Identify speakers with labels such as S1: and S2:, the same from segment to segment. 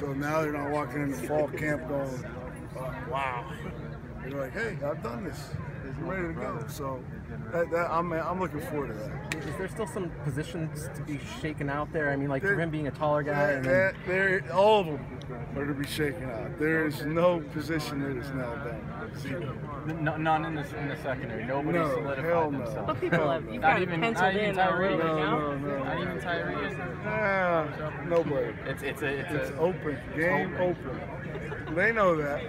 S1: So now they're not walking into fall camp going, oh, wow. They're like, hey, I've done this. I'm ready to go. So I'm looking forward to that.
S2: Is there still some positions to be shaken out there? I mean, like for him being a taller guy.
S1: All of them are to be shaken out. There is no position that is nailed down.
S3: None in the secondary. Nobody solidified
S1: hell
S3: themselves.
S1: No.
S4: But people have
S3: Not even Tyree.
S1: No.
S3: Not even Tyree.
S1: Nobody.
S3: It's
S1: open. Game open. They know that.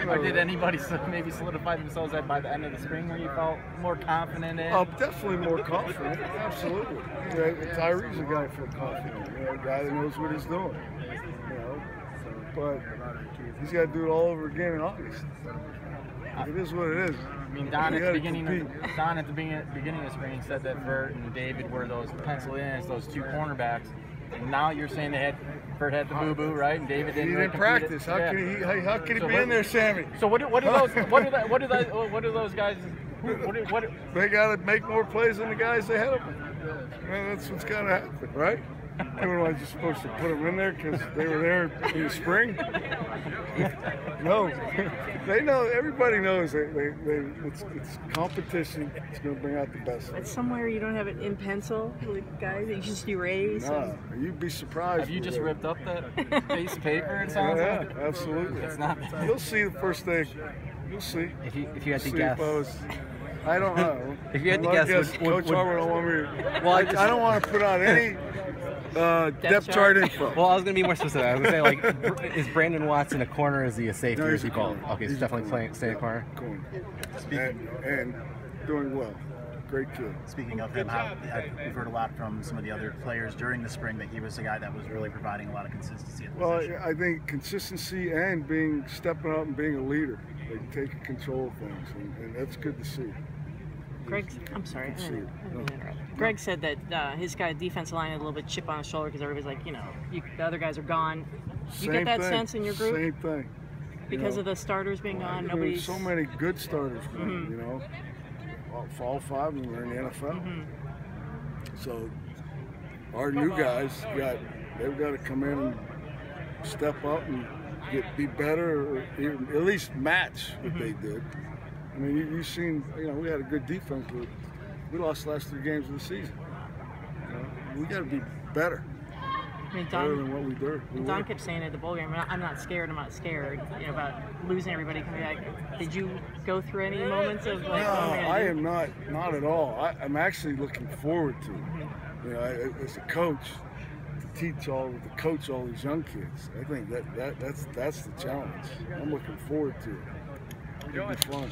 S3: Or did anybody maybe solidify themselves by the end of the spring where you felt more confident in?
S1: Oh, definitely more confident. Absolutely. Tyree's a guy I feel confident. A guy that knows what he's doing. But he's got to do it all over again in August. It is what it is.
S3: I mean, Don at the beginning of spring said that Vert and David were those pencil in as those two cornerbacks. And now you're saying Vert had the boo-boo, right? And David didn't.
S1: He didn't practice. How could he be in there, Sammy?
S3: So what do those guys?
S1: They got to make more plays than the guys ahead of them. That's what's got to happen, right? Everyone's just supposed to put them in there because they were there in the spring. No, they know. Everybody knows it's competition. It's going to bring out the best.
S4: But somewhere you don't have it in pencil, like guys. You just erase.
S1: No, you'd be surprised.
S3: Have you just ripped up that piece of paper? It sounds like.
S1: Yeah, absolutely.
S3: It's not.
S1: You'll see the first day. You'll see.
S2: If you had to guess.
S1: I don't know.
S2: If you had to guess,
S1: Coach Harbaugh don't want me to.
S2: Well,
S1: I don't want to put out any depth chart info.
S2: Well, I was going to be more specific. I was going to say, like, is Brandon Watson a corner? Is he a safety?
S1: No,
S2: or is
S1: he's
S2: he
S1: a corner.
S2: both? Okay, he's definitely staying a corner.
S1: And doing well. Great kid.
S5: Speaking of him, we've heard a lot from some of the other players during the spring that he was a guy that was really providing a lot of consistency at the position.
S1: I think consistency and stepping up and being a leader, like taking control of things, and that's good to see.
S4: I'm sorry. I didn't interrupt. Greg said that his guy defensive line had a little bit chip on his shoulder because everybody's like, the other guys are gone. You get that sense in your group?
S1: Same thing.
S4: Because of the starters being gone, nobody's.
S1: So many good starters, all five of them are in the NFL. So our new guys they've got to come in and step up and be better, or at least match what they did. I mean, you've seen, we had a good defense, but we lost the last 3 games of the season. We got to be better.
S4: I mean,
S1: better than what we did.
S4: Don kept saying at the bowl game, I'm not scared, about losing everybody coming back. Did you go through any moments of like,
S1: no, I am not at all. I'm actually looking forward to it. As a coach, to coach all these young kids. I think that's the challenge. I'm looking forward to it. It'll be fun.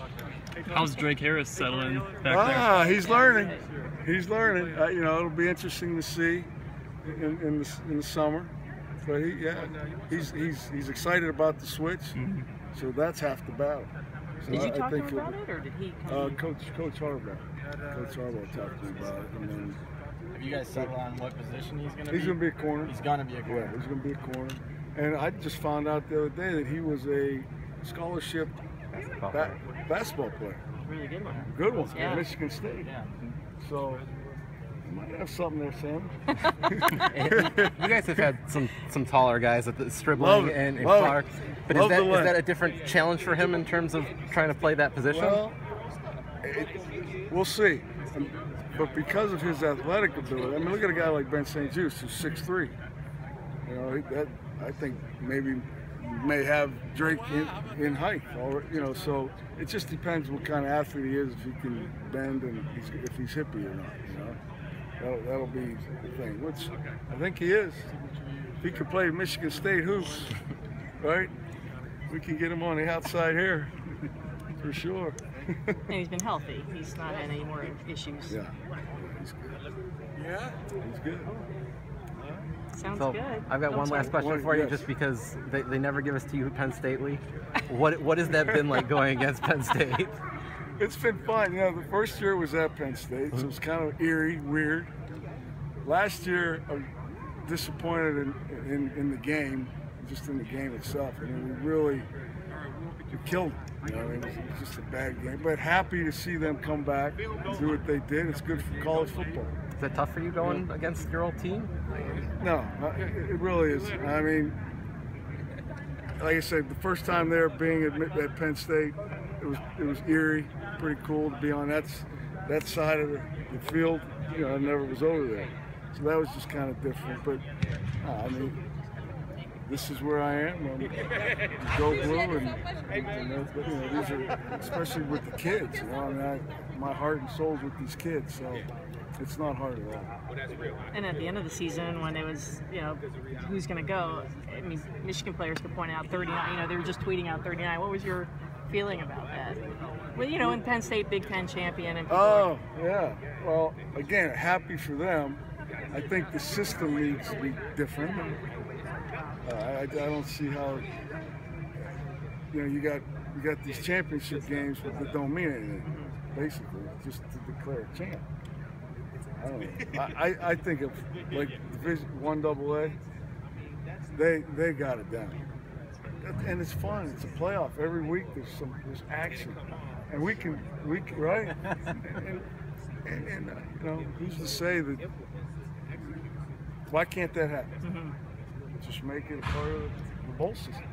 S6: How's Drake Harris settling back there?
S1: He's learning. He's learning. It'll be interesting to see in the summer. But he's excited about the switch. So that's half the battle. So
S4: did you talk to him about it, or did he come
S1: Coach Harbaugh. Coach Harbaugh talked to me about it. And then,
S3: have you guys settled on what position he's going to be?
S1: He's going to be a corner.
S3: He's going to be a corner.
S1: Yeah, he's going to be a corner. And I just found out the other day that he was a scholarship basketball player.
S4: Really good one.
S1: Good one.
S4: Yeah.
S1: At Michigan State.
S3: Yeah.
S1: So you might have something there, Sam.
S2: You guys have had some taller guys at the Stribling and Clark. But is that a different challenge for him in terms of trying to play that position?
S1: Well, we'll see. But because of his athletic ability, I mean, look at a guy like Ben St. Juste, who's 6'3". I think maybe may have Drake in height, so it just depends what kind of athlete he is, if he can bend and if he's hippie or not, that'll be the thing, which I think he is. If he could play Michigan State hoops, right, we can get him on the outside here, for sure.
S4: And he's been healthy. He's not had any more issues.
S1: Yeah, he's good. Yeah? He's good.
S4: Sounds
S2: so
S4: good.
S2: I've got one last question for you, just because they never give us to you Penn Stately. What has that been like going against Penn State?
S1: It's been fun. The first year was at Penn State, so it was kind of eerie, weird. Last year, I'm disappointed in the game, just in the game itself. I mean, we killed them. It was just a bad game. But happy to see them come back and do what they did. It's good for college football.
S2: Is that tough for you going against your old team?
S1: No, it really is. I mean, like I said, the first time there being at Penn State, it was eerie, pretty cool to be on that side of the field. You know, I never was over there, so that was just kind of different. But I mean, this is where I am. Go blue, and you know, these are, especially with the kids. You know, I mean, my heart and soul's with these kids, so it's not hard at all.
S4: And at the end of the season, when it was, you know, who's going to go, I mean, Michigan players could point out 39. You know, they were just tweeting out 39. What was your feeling about that? Well, you know, in Penn State, Big Ten champion. And
S1: oh, yeah. Well, again, happy for them. I think the system needs to be different. I don't see how, you know, you got these championship games that don't mean anything, basically, just to declare a champ. I don't know. I think of like Division 1 AA, they got it down, and it's fun. It's a playoff every week. There's action, and we can right. And you know, who's to say that? Why can't that happen? Just make it a part of the bowl system.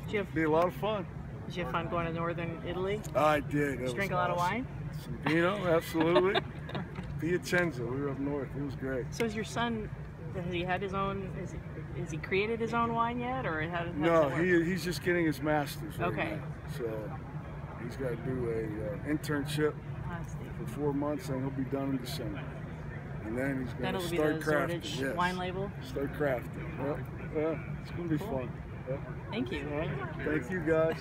S1: It'd be a lot of fun.
S4: Did you have fun going to northern Italy?
S1: I did.
S4: Did you drink a lot of wine?
S1: Some vino, absolutely. Piacenza, we were up north. It was great.
S4: So is your son, has he had his own, has he created his own wine yet? Or how
S1: no, he's just getting his master's right
S4: okay.
S1: now. So he's got to do a internship for 4 months, and he'll be done in December. And then he's going to start crafting.
S4: Zordich
S1: yes.
S4: wine label?
S1: Start crafting. Yep. Yeah, it's going to be fun. Yep.
S4: Thank you.
S1: All right. Thank you, guys.